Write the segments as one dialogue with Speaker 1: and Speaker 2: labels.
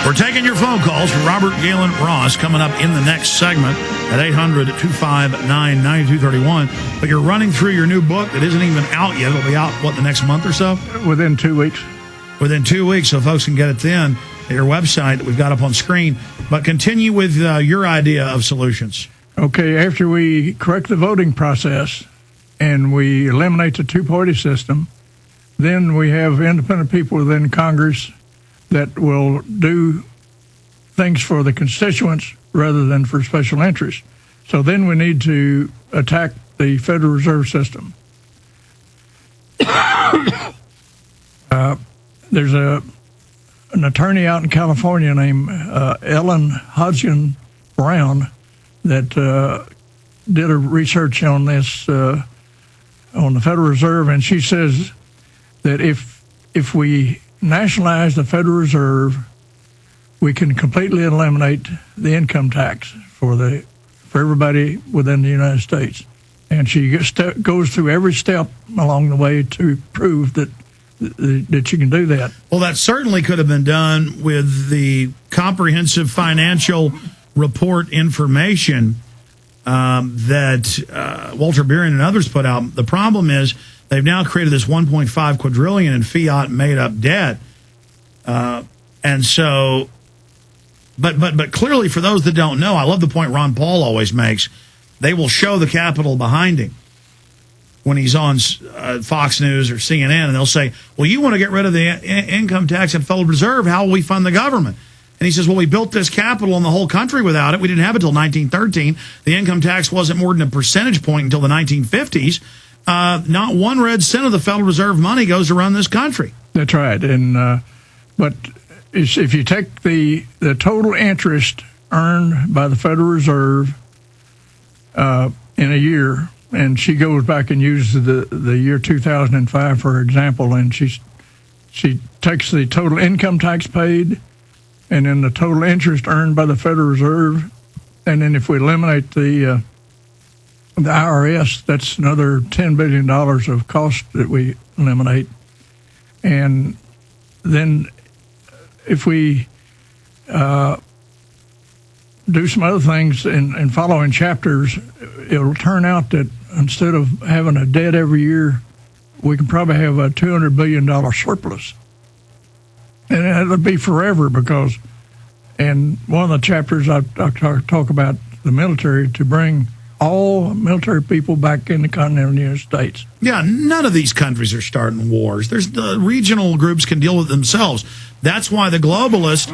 Speaker 1: We're taking your phone calls for Robert Gaylon Ross coming up in the next segment at 800-259-9231. But you're running through your new book that isn't even out yet. It'll be out, the next month or so?
Speaker 2: Within 2 weeks.
Speaker 1: Within 2 weeks, so folks can get it then at your website that we've got up on screen. But continue with your idea of solutions.
Speaker 2: Okay, after we correct the voting process and we eliminate the two-party system, then we have independent people within Congress that will do things for the constituents rather than for special interests. So then we need to attack the Federal Reserve System. There's an attorney out in California named Ellen Hodgson Brown that did a research on this, on the Federal Reserve, and she says that if we nationalize the Federal Reserve, we can completely eliminate the income tax for everybody within the United States. And she goes through every step along the way to prove that you can do that.
Speaker 1: Well, that certainly could have been done with the comprehensive financial report information that Walter Beering and others put out. The problem is they've now created this 1.5 quadrillion in fiat made-up debt. And so, but clearly for those that don't know, I love the point Ron Paul always makes, they will show the capital behind him when he's on Fox News or CNN, and they'll say, well, you want to get rid of the income tax and Federal Reserve, how will we fund the government? And he says, well, we built this capital in the whole country without it. We didn't have it until 1913. The income tax wasn't more than a percentage point until the 1950s. Not one red cent of the Federal Reserve money goes to run this country.
Speaker 2: That's right. And but if you take the total interest earned by the Federal Reserve in a year, and she goes back and uses the year 2005 for example, and she takes the total income tax paid, and then the total interest earned by the Federal Reserve, and then if we eliminate the IRS, that's another $10 billion of cost that we eliminate. And then if we do some other things in following chapters, it'll turn out that instead of having a debt every year, we can probably have a $200 billion surplus. And it'll be forever because, in one of the chapters I talk about the military, to bring all military people back in the continental United States.
Speaker 1: Yeah, none of these countries are starting wars. The regional groups can deal with themselves. That's why the globalists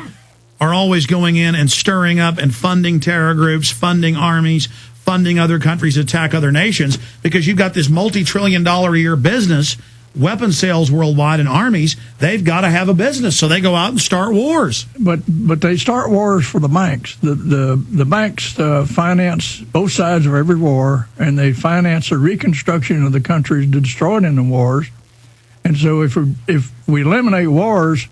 Speaker 1: are always going in and stirring up and funding terror groups, funding armies, funding other countries to attack other nations, because you've got this multi-trillion-dollar-a-year business, weapon sales worldwide, and armies. They've got to have a business, so they go out and start wars.
Speaker 2: But they start wars for the banks. The banks finance both sides of every war, and they finance the reconstruction of the countries destroyed in the wars. And so if we eliminate wars,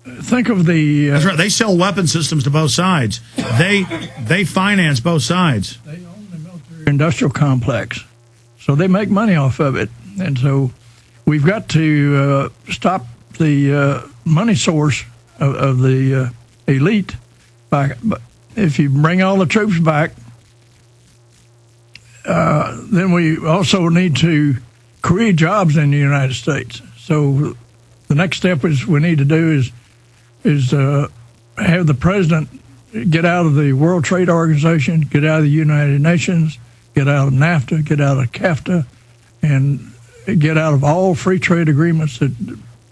Speaker 2: think of the...
Speaker 1: That's right. They sell weapon systems to both sides. They finance both sides.
Speaker 2: They own the military-industrial complex, so they make money off of it. And so we've got to stop the money source of the elite. If you bring all the troops back, then we also need to create jobs in the United States. So the next step is we need to do is have the president get out of the World Trade Organization, get out of the United Nations, get out of NAFTA, get out of CAFTA, and get out of all free trade agreements that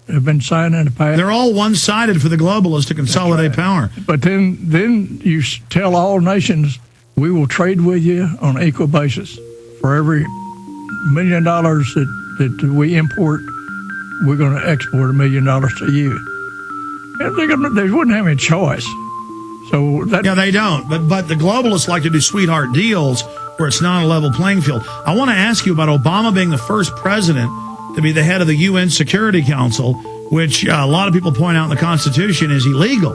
Speaker 2: have been signed in the past.
Speaker 1: They're all one-sided for the globalists to consolidate power.
Speaker 2: But then you tell all nations, we will trade with you on an equal basis. For every $1 million that we import, we're going to export $1 million to you. And they wouldn't have any choice. So
Speaker 1: yeah, they don't. But the globalists like to do sweetheart deals where it's not a level playing field. I want to ask you about Obama being the first president to be the head of the UN Security Council, which a lot of people point out in the Constitution is illegal.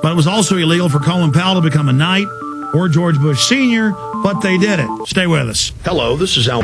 Speaker 1: But it was also illegal for Colin Powell to become a knight or George Bush Sr., but they did it. Stay with us.
Speaker 3: Hello, this is Al.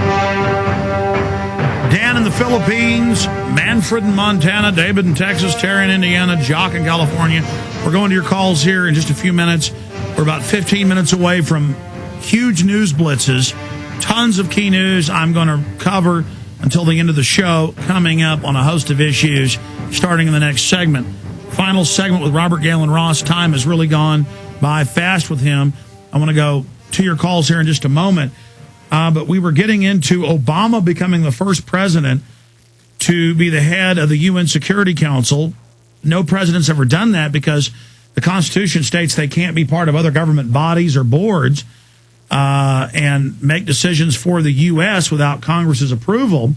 Speaker 1: Dan in the the Philippines, Manfred in Montana, David in Texas, Terry in Indiana, Jock in California. We're going to your calls here in just a few minutes. We're about 15 minutes away from huge news blitzes, tons of key news I'm going to cover until the end of the show, coming up on a host of issues starting in the next segment. Final segment with Robert Gaylon Ross. Time has really gone by fast with him. I want to go to your calls here in just a moment. But we were getting into Obama becoming the first president to be the head of the UN Security Council. No president's ever done that because the Constitution states they can't be part of other government bodies or boards and make decisions for the U.S. without Congress's approval.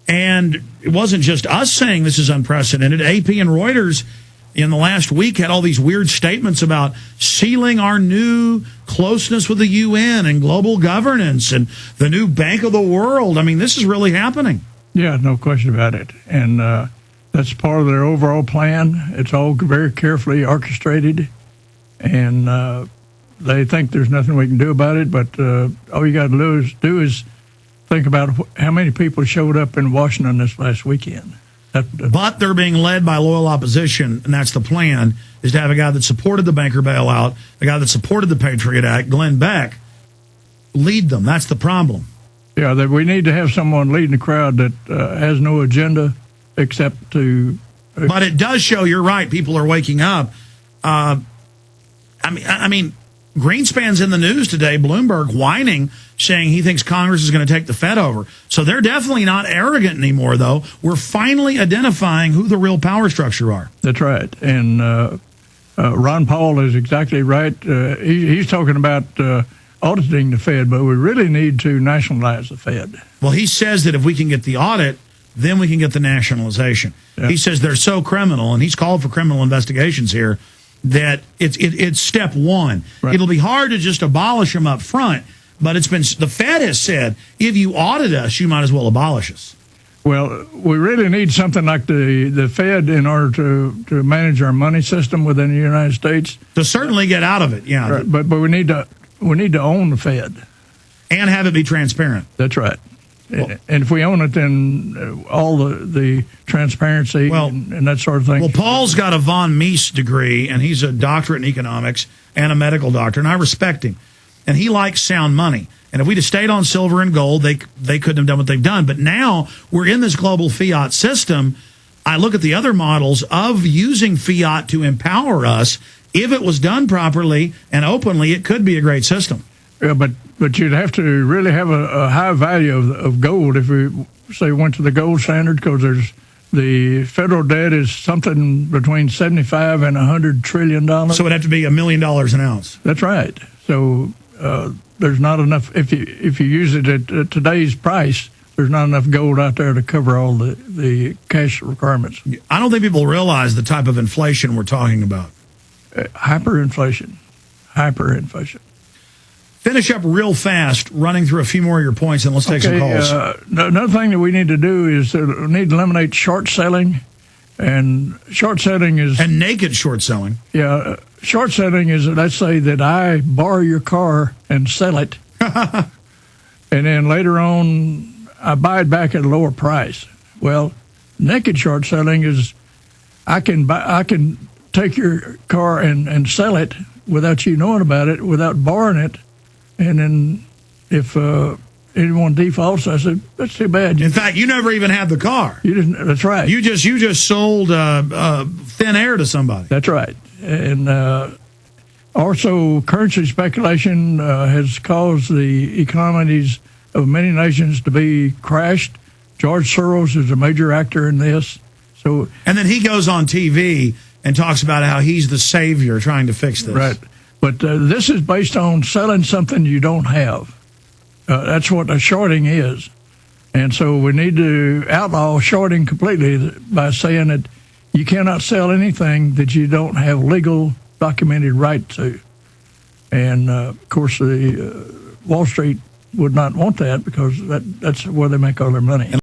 Speaker 1: And it wasn't just us saying this is unprecedented. AP and Reuters in the last week had all these weird statements about sealing our new closeness with the UN and global governance and the new Bank of the World. I mean, this is really happening.
Speaker 2: Yeah, no question about it. And that's part of their overall plan. It's all very carefully orchestrated. And they think there's nothing we can do about it. But all you got to do is think about how many people showed up in Washington this last weekend.
Speaker 1: But they're being led by loyal opposition, and that's the plan, is to have a guy that supported the banker bailout, a guy that supported the Patriot Act, Glenn Beck, lead them. That's the problem.
Speaker 2: Yeah, we need to have someone leading the crowd that has no agenda except to...
Speaker 1: But it does show, you're right, people are waking up. I mean, Greenspan's in the news today, Bloomberg whining, saying he thinks Congress is going to take the Fed over. So they're definitely not arrogant anymore, though. We're finally identifying who the real power structure are.
Speaker 2: That's right. And Ron Paul is exactly right. He's talking about auditing the Fed, but we really need to nationalize the Fed.
Speaker 1: Well, he says that if we can get the audit, then we can get the nationalization. Yep. He says they're so criminal, and he's called for criminal investigations here, that it's step one. Right. It'll be hard to just abolish them up front, but the Fed has said, if you audit us, you might as well abolish us.
Speaker 2: Well, we really need something like the Fed in order to manage our money system within the United States.
Speaker 1: To certainly get out of it, yeah.
Speaker 2: Right. But we need to own the Fed.
Speaker 1: And have it be transparent.
Speaker 2: That's right. Well, and if we own it, then all the transparency and that sort of thing.
Speaker 1: Well, Paul's got a von Mises degree, and he's a doctorate in economics and a medical doctor, and I respect him. And he likes sound money. And if we'd have stayed on silver and gold, they couldn't have done what they've done. But now we're in this global fiat system. I look at the other models of using fiat to empower us. If it was done properly and openly, it could be a great system.
Speaker 2: Yeah, but you'd have to really have a high value of gold if we, say, went to the gold standard, because the federal debt is something between $75 and $100 trillion.
Speaker 1: So it'd have to be $1 million an ounce.
Speaker 2: That's right. So there's not enough, if you use it at today's price, there's not enough gold out there to cover all the cash requirements.
Speaker 1: I don't think people realize the type of inflation we're talking about.
Speaker 2: Hyperinflation.
Speaker 1: Finish up real fast, running through a few more of your points, and let's take some calls.
Speaker 2: Another thing that we need to do is we need to eliminate short selling. And short selling is...
Speaker 1: And naked short selling.
Speaker 2: Yeah. Short selling is, let's say that I borrow your car and sell it. And then later on, I buy it back at a lower price. Well, naked short selling is I can take your car and sell it without you knowing about it, without borrowing it. And then if anyone defaults, I said, that's too bad.
Speaker 1: In fact, you never even had the car.
Speaker 2: You didn't. That's right.
Speaker 1: You just sold thin air to somebody.
Speaker 2: That's right. And also, currency speculation has caused the economies of many nations to be crashed. George Soros is a major actor in this. And
Speaker 1: then he goes on TV and talks about how he's the savior trying to fix this.
Speaker 2: Right. But this is based on selling something you don't have. That's what a shorting is. And so we need to outlaw shorting completely by saying that you cannot sell anything that you don't have legal documented right to. And, of course, the Wall Street would not want that because that's where they make all their money.